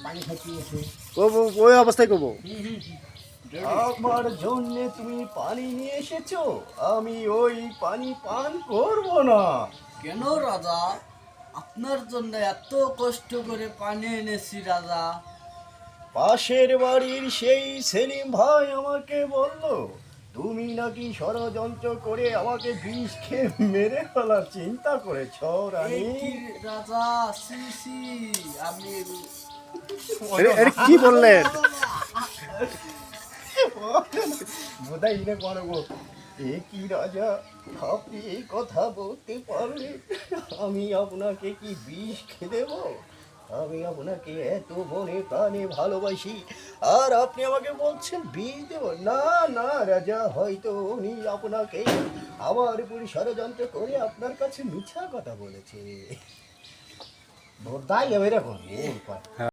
পানি খাইতে ওই অবস্থায় কব আমার জন্য তুমি পানি নিয়ে এসেছো, আমি ওই পানি পান করব না। কেন রাজা? আপনার জন্য এত কষ্ট করে পানি এনেছি রাজা। পাশের বাড়ির সেই সেলিম ভাই আমাকে বলল তুমি নাকি ষড়যন্ত্র করে আমাকে বিষ খেয়ে মেরে ফেলার চিন্তা করেছ এই রানী। কি রাজা, সি সি, আমি এটা কি বললেন? বোধাই রে করবো এ কি রাজা, আপনি এই কথা বলতে পারলে আমি আপনাকে কি বিষ খেয়ে দেব? আমি আপনাকে এত মনে প্রাণে ভালোবাসি আর আপনি আমাকে বলছেন বিষ দেব? না না রাজা, হয়তো উনি আপনাকে আমার উপর ষড়যন্ত্র করে আপনার কাছে মিথ্যা কথা বলেছে। বোধাই এরকম